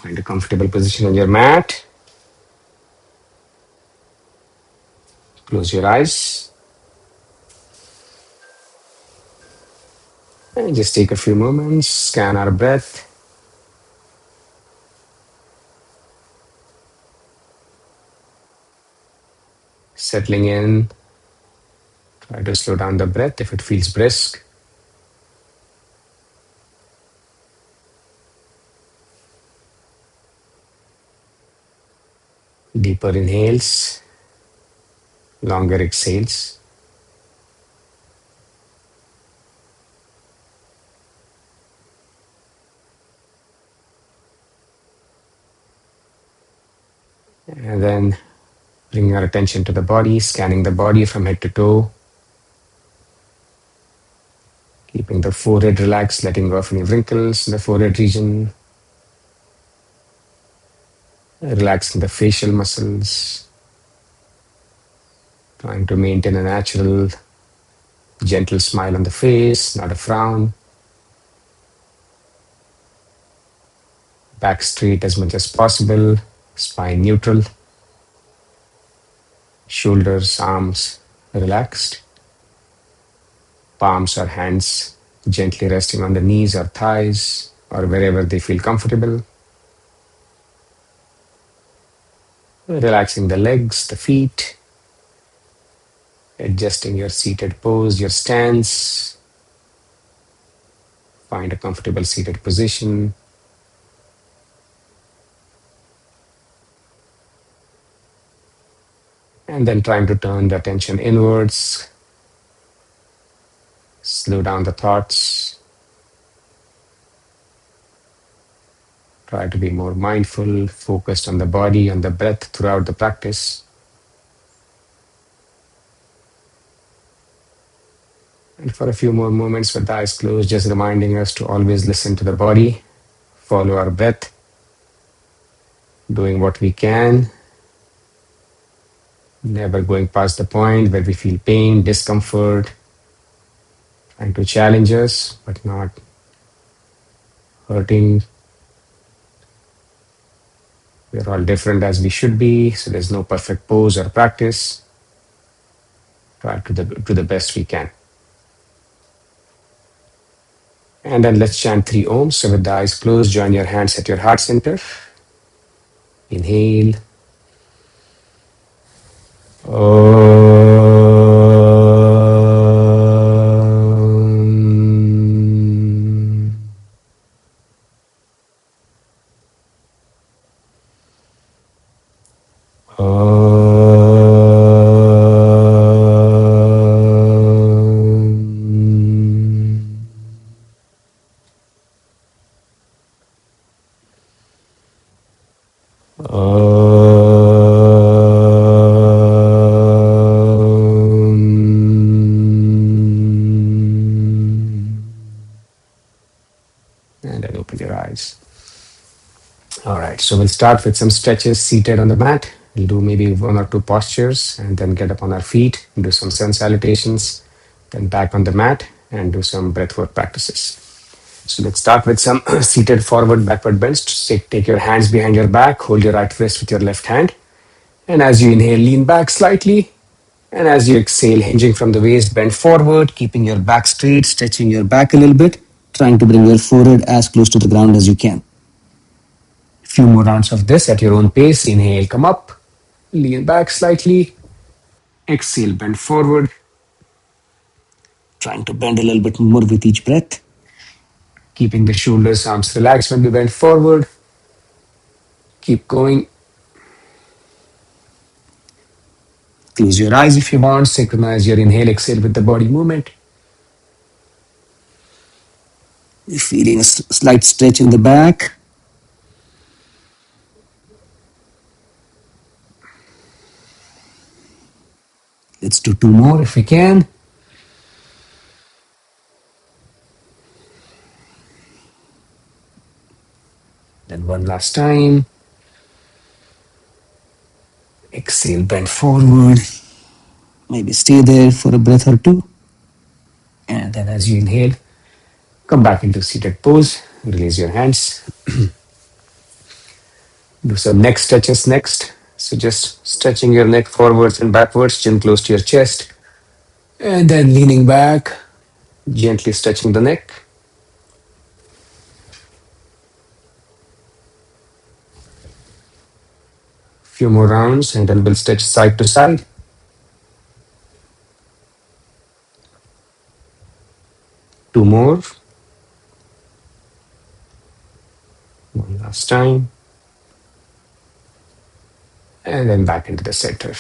Find a comfortable position on your mat. Close your eyes. And just take a few moments, scan our breath. Settling in. Try to slow down the breath if it feels brisk. Deeper inhales, longer exhales. And then bringing our attention to the body, scanning the body from head to toe. Keeping the forehead relaxed, letting go of any wrinkles in the forehead region. Relaxing the facial muscles. Trying to maintain a natural, gentle smile on the face, not a frown. Back straight as much as possible, spine neutral. Shoulders, arms relaxed. Palms or hands gently resting on the knees or thighs or wherever they feel comfortable. Relaxing the legs, the feet. Adjusting your seated pose, your stance. Find a comfortable seated position. And then trying to turn the attention inwards. Slow down the thoughts. Try to be more mindful, focused on the body, on the breath throughout the practice. And for a few more moments with the eyes closed, just reminding us to always listen to the body, follow our breath, doing what we can, never going past the point where we feel pain, discomfort, trying to challenge us, but not hurting. We're all different as we should be, so there's no perfect pose or practice. Try to the best we can. And then let's chant 3 ohms. So with the eyes closed, join your hands at your heart center. Inhale. And then open your eyes. All right, so we'll start with some stretches seated on the mat. We'll do maybe 1 or 2 postures and then get up on our feet, do some sun salutations, then back on the mat and do some breathwork practices. So let's start with some seated forward backward bends. Take your hands behind your back, hold your right wrist with your left hand. And as you inhale, lean back slightly. And as you exhale, hinging from the waist, bend forward, keeping your back straight, stretching your back a little bit, trying to bring your forehead as close to the ground as you can. Few more rounds of this at your own pace. Inhale, come up, lean back slightly. Exhale, bend forward. Trying to bend a little bit more with each breath. Keeping the shoulders, arms relaxed when we bend forward. Keep going. Close your eyes if you want. Synchronize your inhale, exhale with the body movement. You're feeling a slight stretch in the back. Let's do 2 more if we can. Then 1 last time. Exhale, bend forward. Maybe stay there for a breath or 2. And then as you inhale, come back into seated pose. Release your hands. Do some neck stretches next. So just stretching your neck forwards and backwards, chin close to your chest, and then leaning back, gently stretching the neck. Few more rounds, and then we'll stretch side to side. Two more. One last time. And then back into the center.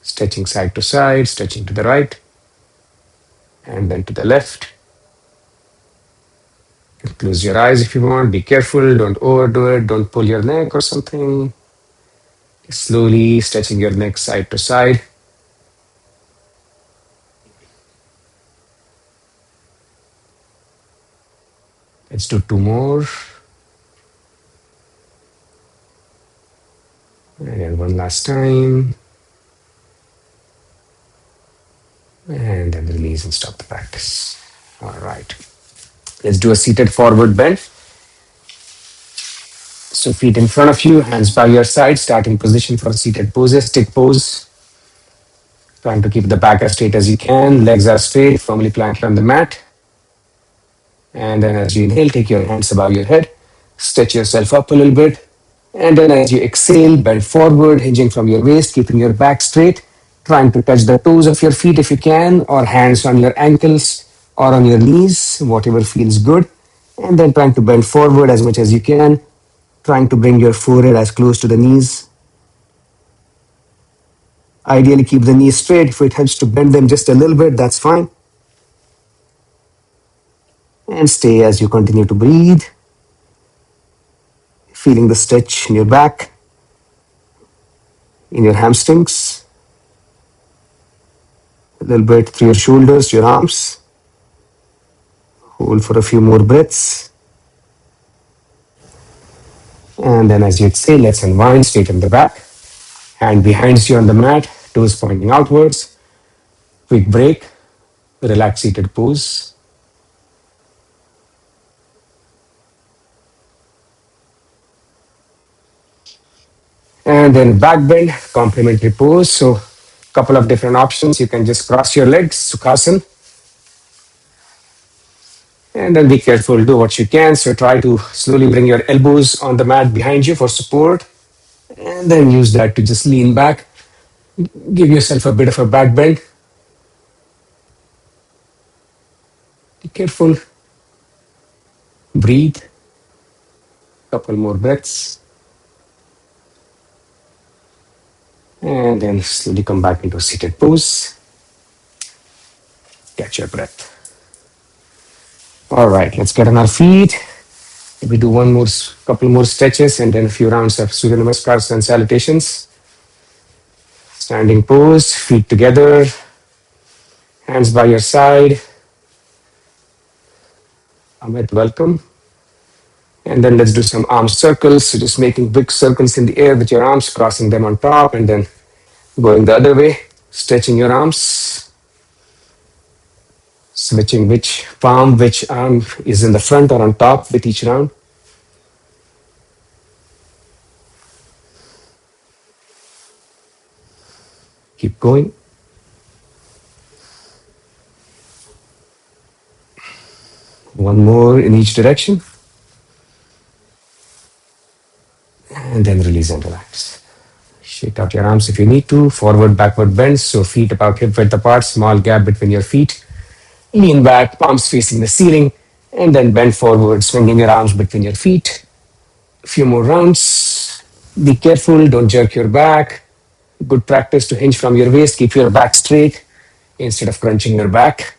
Stretching side to side, stretching to the right, and then to the left. You can close your eyes if you want. Be careful, don't overdo it, don't pull your neck or something. Slowly stretching your neck side to side. Let's do two more. And then one last time. And then release and stop the practice. All right. Let's do a seated forward bend. So feet in front of you, hands by your side, starting position for seated poses, stick pose. Trying to keep the back as straight as you can. Legs are straight, firmly planted on the mat. And then as you inhale, take your hands above your head. Stretch yourself up a little bit. And then as you exhale, bend forward, hinging from your waist, keeping your back straight. Trying to touch the toes of your feet if you can, or hands on your ankles or on your knees, whatever feels good. And then trying to bend forward as much as you can. Trying to bring your forehead as close to the knees. Ideally, keep the knees straight. If it helps to bend them just a little bit, that's fine. And stay as you continue to breathe. Feeling the stretch in your back, in your hamstrings, a little bit through your shoulders, your arms. Hold for a few more breaths. And then as you exhale, let's unwind, straighten the back. Hand behind you on the mat, toes pointing outwards. Quick break, relax seated pose. And then back bend, complementary pose. So a couple of different options. You can just cross your legs, sukhasan. And then be careful, do what you can. So try to slowly bring your elbows on the mat behind you for support. And then use that to just lean back. Give yourself a bit of a back bend. Be careful. Breathe. Couple more breaths. And then slowly come back into a seated pose. Catch your breath. All right, let's get on our feet. We do couple more stretches and then a few rounds of Surya Namaskars and salutations. Standing pose, feet together, hands by your side. Amit, welcome. And then let's do some arm circles. So just making big circles in the air with your arms, crossing them on top and then going the other way, stretching your arms. Switching which arm is in the front or on top with each round. Keep going. One more in each direction. And then release and relax. Shake out your arms if you need to. Forward, backward bends. So feet about hip width apart, small gap between your feet. Lean back, palms facing the ceiling. And then bend forward, swinging your arms between your feet. A few more rounds. Be careful, don't jerk your back. Good practice to hinge from your waist. Keep your back straight instead of crunching your back.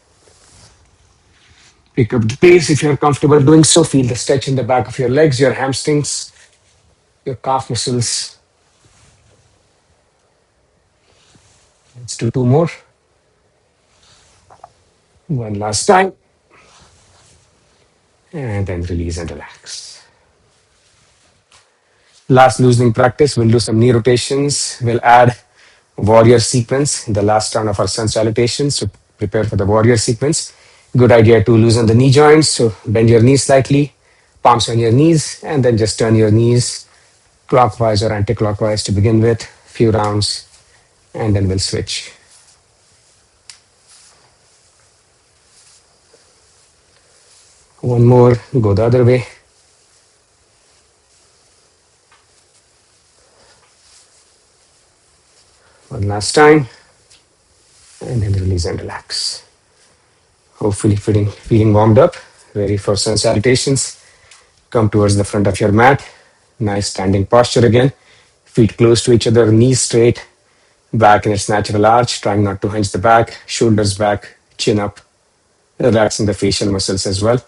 Pick up the pace if you're comfortable doing so. Feel the stretch in the back of your legs, your hamstrings, your calf muscles. Let's do two more. One last time. And then release and relax. Last loosening practice, we'll do some knee rotations. We'll add warrior sequence in the last round of our sun salutations. So prepare for the warrior sequence. Good idea to loosen the knee joints. So bend your knees slightly, palms on your knees, and then just turn your knees clockwise or anti-clockwise to begin with, few rounds, and then we'll switch. One more, go the other way. One last time, and then release and relax. Hopefully feeling warmed up, ready for sun salutations. Come towards the front of your mat. Nice standing posture again. Feet close to each other, knees straight, back in its natural arch, trying not to hunch the back, shoulders back, chin up, relaxing the facial muscles as well.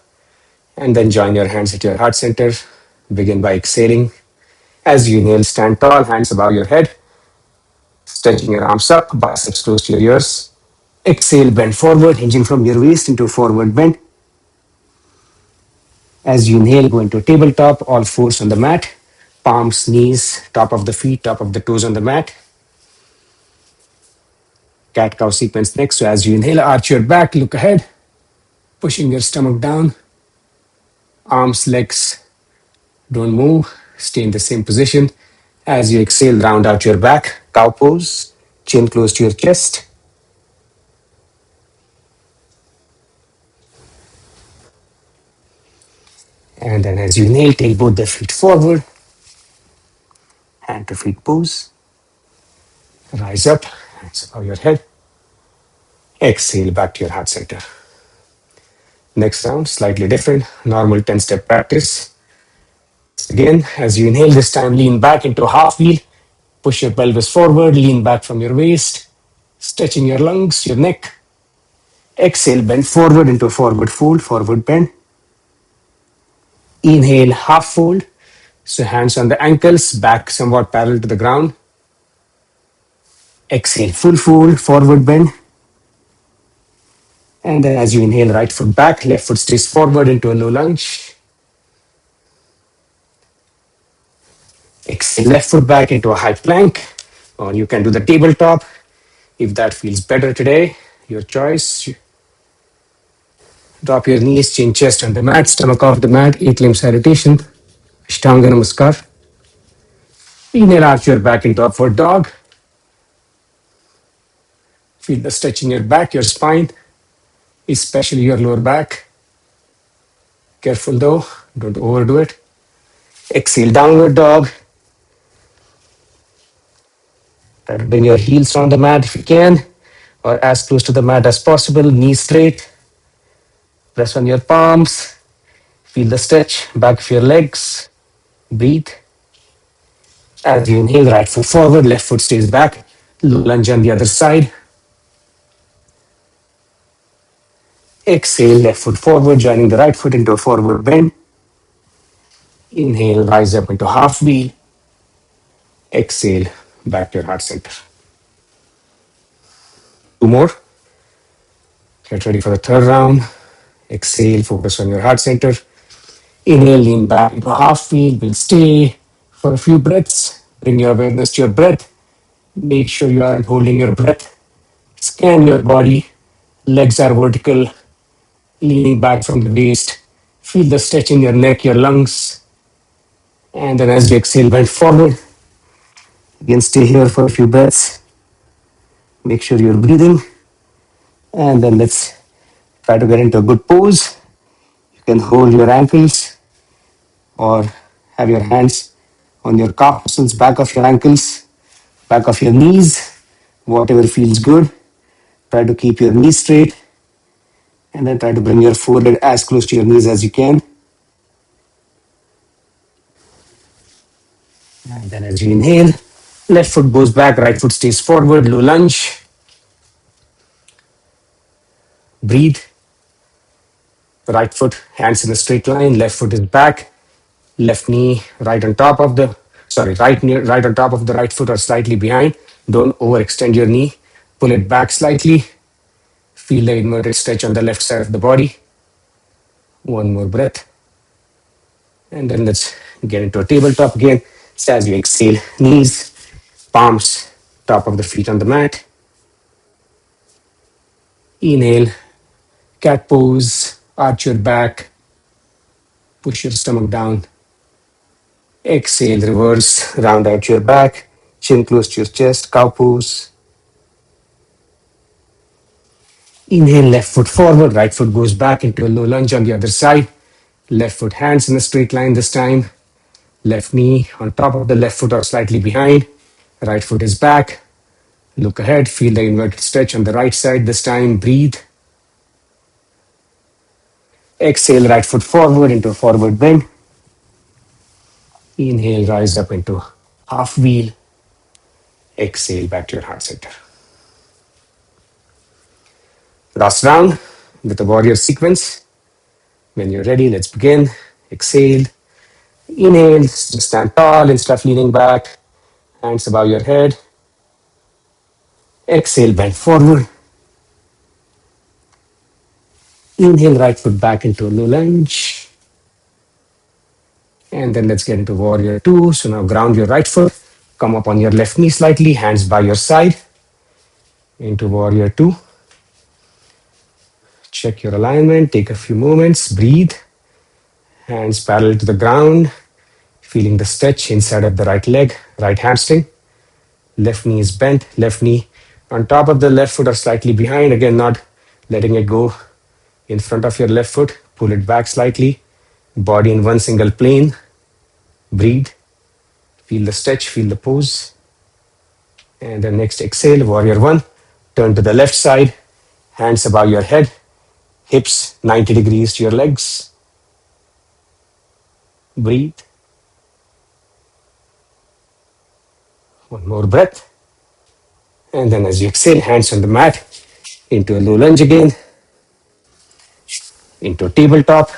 And then join your hands at your heart center. Begin by exhaling. As you inhale, stand tall, hands above your head, stretching your arms up, biceps close to your ears. Exhale, bend forward, hinging from your waist into a forward bend. As you inhale, go into a tabletop, all fours on the mat, palms, knees, top of the feet, top of the toes on the mat. Cat cow sequence next. So as you inhale, arch your back, look ahead, pushing your stomach down. Arms, legs, don't move. Stay in the same position. As you exhale, round out your back, cow pose, chin close to your chest. And then as you inhale, take both the feet forward, hand to feet pose. Rise up, hands above your head. Exhale back to your heart center. Next round, slightly different, normal 10-step practice. Again, as you inhale, this time lean back into a half wheel. Push your pelvis forward, lean back from your waist, stretching your lungs, your neck. Exhale, bend forward into a forward fold, forward bend. Inhale, half fold. So hands on the ankles, back somewhat parallel to the ground. Exhale, full fold, forward bend. And then as you inhale, right foot back, left foot stays forward into a low lunge. Exhale, left foot back into a high plank, or you can do the tabletop if that feels better today. Your choice. Drop your knees, chin, chest on the mat, stomach off the mat, 8-limb salutation, Ashtanga Namaskar. Inhale, arch your back into upward dog. Feel the stretch in your back, your spine, especially your lower back. Careful though, don't overdo it. Exhale, downward dog. Try to bring your heels on the mat if you can, or as close to the mat as possible, knees straight. Press on your palms. Feel the stretch, back of your legs. Breathe. As you inhale, right foot forward, left foot stays back. Low lunge on the other side. Exhale, left foot forward, joining the right foot into a forward bend. Inhale, rise up into half wheel. Exhale, back to your heart center. Two more. Get ready for the third round. Exhale, focus on your heart center. Inhale, lean back into half wheel. We'll stay for a few breaths. Bring your awareness to your breath. Make sure you aren't holding your breath. Scan your body. Legs are vertical, leaning back from the waist. Feel the stretch in your neck, your lungs. And then as you exhale, bend forward. Again, stay here for a few breaths. Make sure you're breathing. And then let's try to get into a good pose. You can hold your ankles or have your hands on your calf muscles, back of your ankles, back of your knees, whatever feels good. Try to keep your knees straight and then try to bring your forehead as close to your knees as you can. And then as you inhale, left foot goes back, right foot stays forward, low lunge. Breathe. Right foot, hands in a straight line, left foot is back, left knee right on top of the, right knee right on top of the right foot or slightly behind. Don't overextend your knee. Pull it back slightly. Feel the inverted stretch on the left side of the body. One more breath. And then let's get into a tabletop again. So as you exhale, knees, palms, top of the feet on the mat. Inhale, cat pose, arch your back, push your stomach down. Exhale, reverse, round out your back, chin close to your chest, cow pose. Inhale, left foot forward, right foot goes back into a low lunge on the other side. Left foot hands in a straight line this time. Left knee on top of the left foot or slightly behind. Right foot is back. Look ahead, feel the inverted stretch on the right side this time. Breathe. Exhale, right foot forward into a forward bend. Inhale, rise up into half wheel. Exhale, back to your heart center. Last round with the warrior sequence. When you're ready, let's begin. Exhale. Inhale, just stand tall and start leaning back. Hands above your head. Exhale, bend forward. Inhale, right foot back into a low lunge. And then let's get into warrior two. So now ground your right foot. Come up on your left knee slightly, hands by your side. Into warrior two. Check your alignment, take a few moments, breathe. Hands parallel to the ground. Feeling the stretch inside of the right leg, right hamstring. Left knee is bent, left knee on top of the left foot or slightly behind. Again, not letting it go in front of your left foot. Pull it back slightly. Body in one single plane. Breathe. Feel the stretch, feel the pose. And then next exhale, warrior one. Turn to the left side. Hands above your head. Hips 90 degrees to your legs. Breathe. One more breath. And then as you exhale, hands on the mat. Into a low lunge again. Into a tabletop.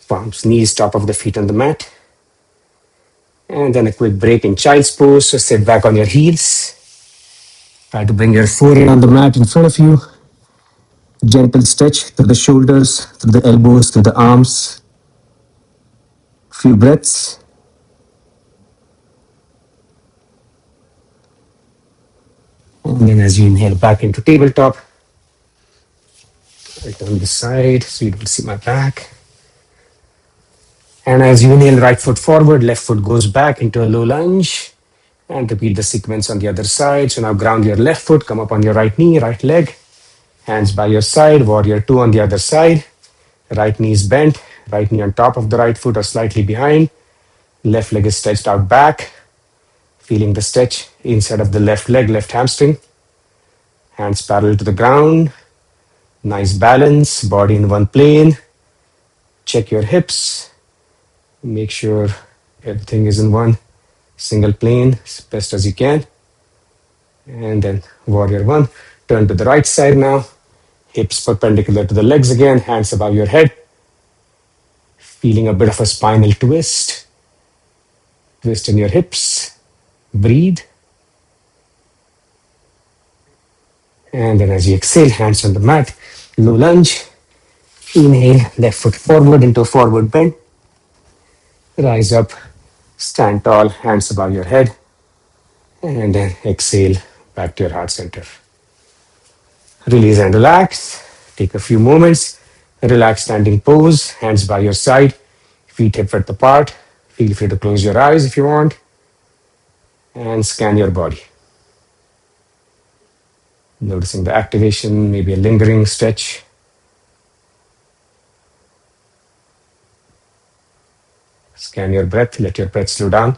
Palms, knees, top of the feet on the mat. And then a quick break in child's pose. So sit back on your heels. Try to bring your forehead on the mat in front of you. Gentle stretch through the shoulders, through the elbows, through the arms. Few breaths. And then as you inhale back into tabletop, I turn this side so you don't see my back. And as you inhale, right foot forward, left foot goes back into a low lunge. And repeat the sequence on the other side. So now ground your left foot, come up on your right knee, right leg. Hands by your side, warrior two on the other side. Right knee is bent, right knee on top of the right foot or slightly behind. Left leg is stretched out back. Feeling the stretch inside of the left leg, left hamstring. Hands parallel to the ground. Nice balance, body in one plane. Check your hips. Make sure everything is in one single plane as best as you can. And then warrior one. Turn to the right side now. Hips perpendicular to the legs again, hands above your head. Feeling a bit of a spinal twist. Twist in your hips. Breathe. And then as you exhale, hands on the mat, low lunge. Inhale, left foot forward into a forward bend. Rise up, stand tall, hands above your head. And then exhale, back to your heart center. Release and relax. Take a few moments. Relax standing pose, hands by your side, feet hip width apart. Feel free to close your eyes if you want. And scan your body. Noticing the activation, maybe a lingering stretch. Scan your breath, let your breath slow down.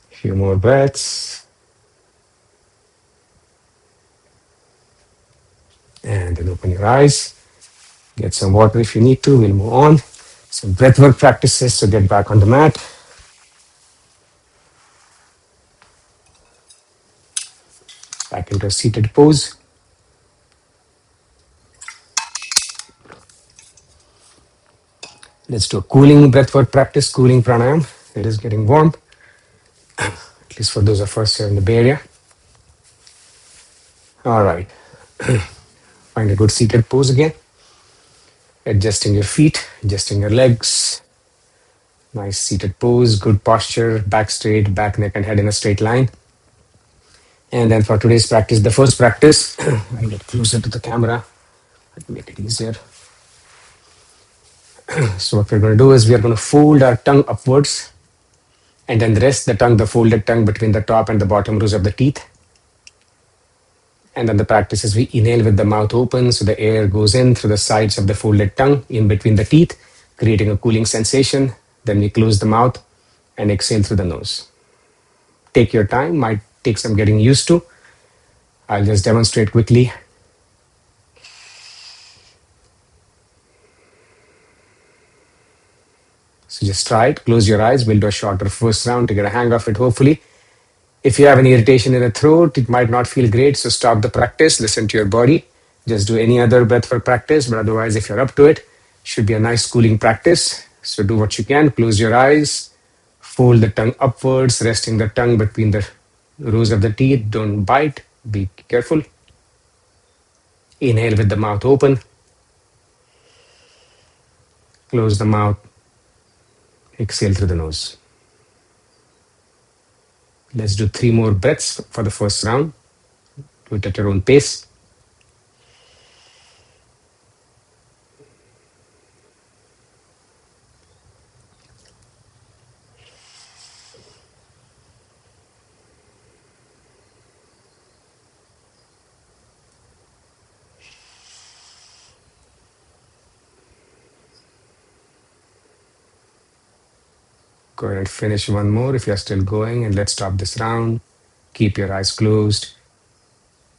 Few more breaths. And then open your eyes. Get some water if you need to. We'll move on. Some breathwork practices, so get back on the mat. Back into a seated pose. Let's do a cooling breathwork practice, cooling pranayam. It is getting warm, at least for those of us here in the Bay Area. All right. Find a good seated pose again. Adjusting your feet, adjusting your legs. Nice seated pose, good posture, back straight, back, neck, and head in a straight line. And then for today's practice, the first practice, I'll get closer to the camera. Let me make it easier. So what we're going to do is we are going to fold our tongue upwards and then rest the tongue, the folded tongue between the top and the bottom rows of the teeth. And then the practice is we inhale with the mouth open, so the air goes in through the sides of the folded tongue in between the teeth, creating a cooling sensation. Then we close the mouth and exhale through the nose. Take your time, might take some getting used to. I'll just demonstrate quickly. So just try it, close your eyes, we'll do a shorter first round to get a hang of it, hopefully. If you have any irritation in the throat, it might not feel great, so stop the practice, listen to your body. Just do any other breathwork practice, but otherwise, if you're up to it, should be a nice cooling practice. So do what you can, close your eyes, fold the tongue upwards, resting the tongue between the rows of the teeth. Don't bite, be careful. Inhale with the mouth open, close the mouth, exhale through the nose. Let's do 3 more breaths for the first round. Do it at your own pace. Go ahead and finish one more if you're still going, and let's stop this round. Keep your eyes closed.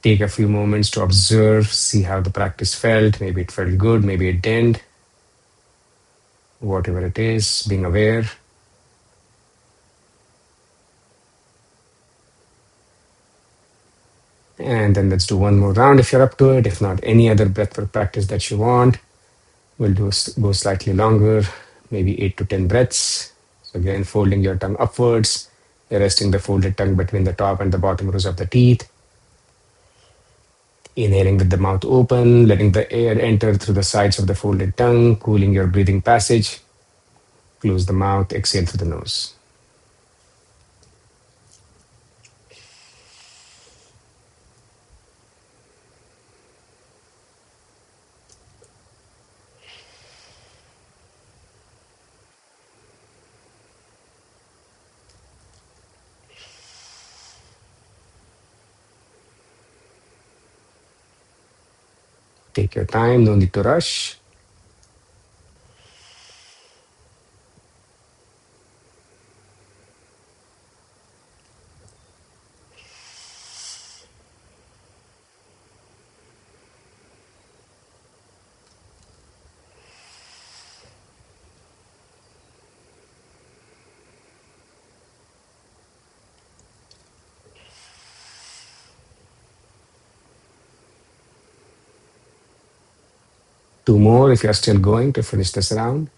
Take a few moments to observe, see how the practice felt. Maybe it felt good, maybe it didn't. Whatever it is, being aware. And then let's do one more round if you're up to it. If not, any other breathwork practice that you want. We'll go slightly longer, maybe 8 to 10 breaths. So again, folding your tongue upwards, resting the folded tongue between the top and the bottom rows of the teeth. Inhaling with the mouth open, letting the air enter through the sides of the folded tongue, cooling your breathing passage. Close the mouth, exhale through the nose. Take your time, no need to rush. Two more if you're still going to finish this round.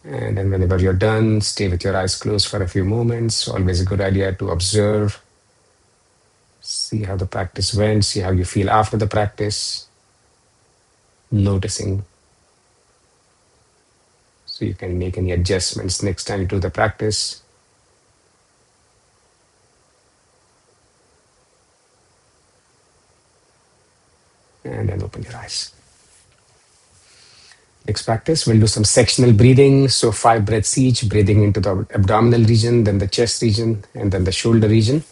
And then whenever you're done, stay with your eyes closed for a few moments. Always a good idea to observe, see how the practice went, see how you feel after the practice, noticing so you can make any adjustments next time you do the practice. And then open your eyes. Next practice, we'll do some sectional breathing. So 5 breaths each, breathing into the abdominal region, then the chest region, and then the shoulder region.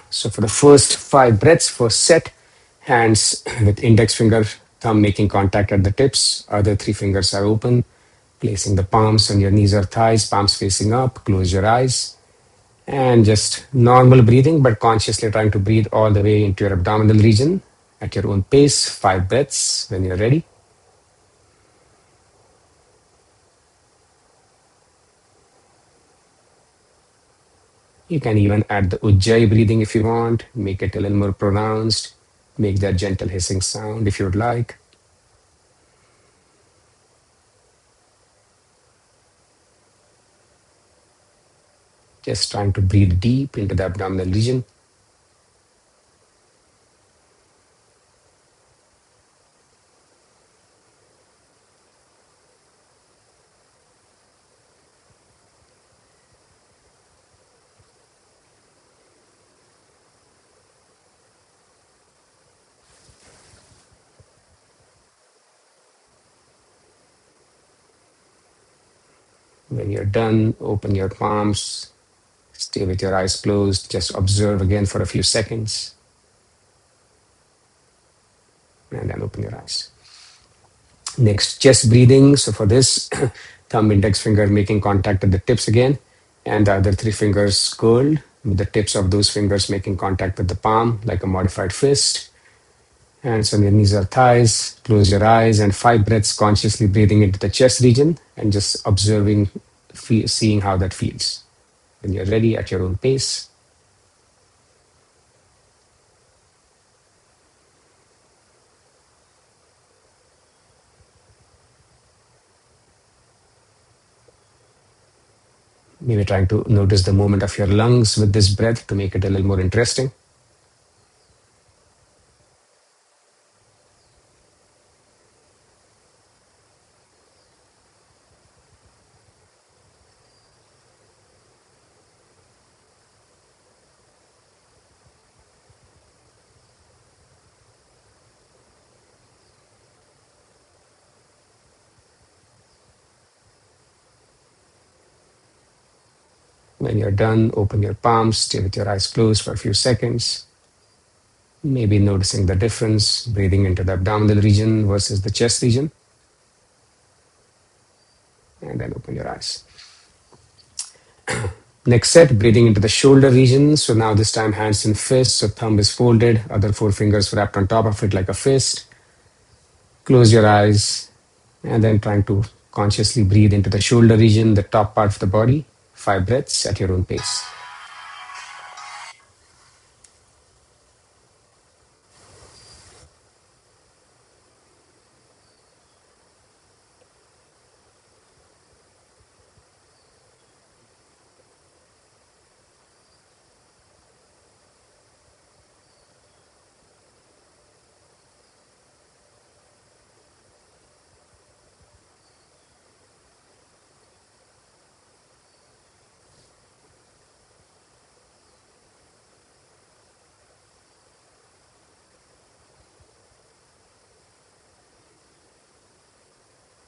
So for the first 5 breaths, first set, hands with index finger, thumb making contact at the tips. Other 3 fingers are open, placing the palms on your knees or thighs, palms facing up. Close your eyes. And just normal breathing, but consciously trying to breathe all the way into your abdominal region at your own pace. 5 breaths when you're ready. You can even add the Ujjayi breathing if you want, make it a little more pronounced, make that gentle hissing sound if you would like. Just trying to breathe deep into the abdominal region. When you're done, open your palms, stay with your eyes closed, just observe again for a few seconds, and then open your eyes. Next, chest breathing. So for this, thumb, index finger making contact at the tips again, and the other three fingers curled, with the tips of those fingers making contact with the palm like a modified fist. Hands on your knees or thighs. Close your eyes and 5 breaths consciously breathing into the chest region and just observing, seeing how that feels. When you're ready at your own pace. Maybe trying to notice the movement of your lungs with this breath to make it a little more interesting. When you're done, open your palms, stay with your eyes closed for a few seconds. Maybe noticing the difference, breathing into the abdominal region versus the chest region. And then open your eyes. Next set, breathing into the shoulder region. So now this time hands in fists, so thumb is folded, other 4 fingers wrapped on top of it like a fist. Close your eyes and then trying to consciously breathe into the shoulder region, the top part of the body. 5 breaths at your own pace.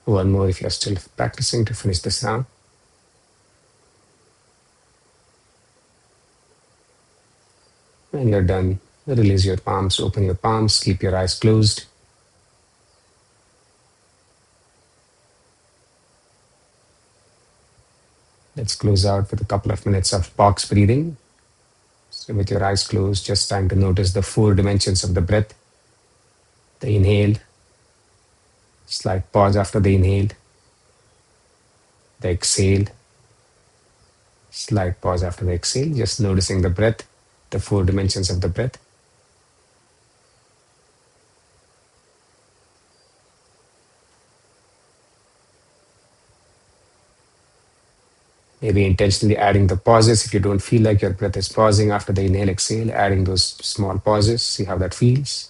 One more if you're still practicing to finish this round. When you're done, release your palms, open your palms, keep your eyes closed. Let's close out with a couple of minutes of box breathing. So with your eyes closed, just trying to notice the 4 dimensions of the breath. The inhale, slight pause after the inhale. The exhale, slight pause after the exhale, just noticing the breath, the 4 dimensions of the breath. Maybe intentionally adding the pauses if you don't feel like your breath is pausing after the inhale, exhale, adding those small pauses, see how that feels.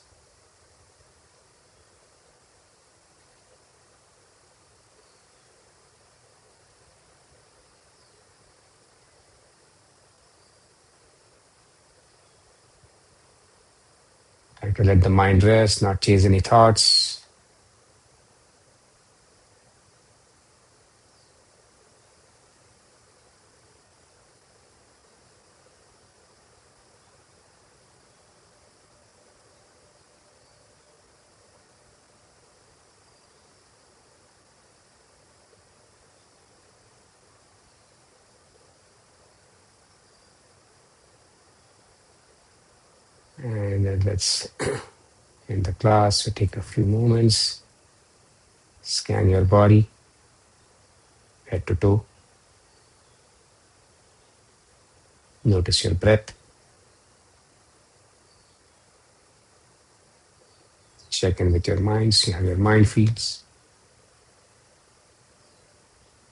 Try to let the mind rest, not chase any thoughts. And then let's end the class. So take a few moments, scan your body, head to toe. Notice your breath. Check in with your mind, see how your mind feels.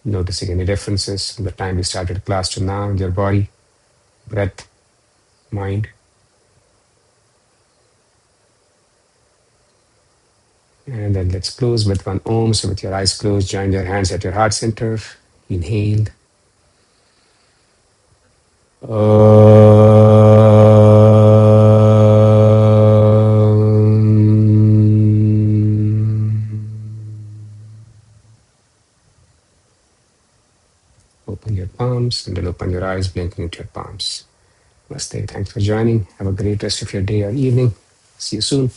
Noticing any differences from the time we started class to now in your body, breath, mind. And then let's close with one Om. So with your eyes closed, join your hands at your heart center. Inhale. Open your palms and then open your eyes, blinking into your palms. Namaste. Thanks for joining. Have a great rest of your day or evening. See you soon.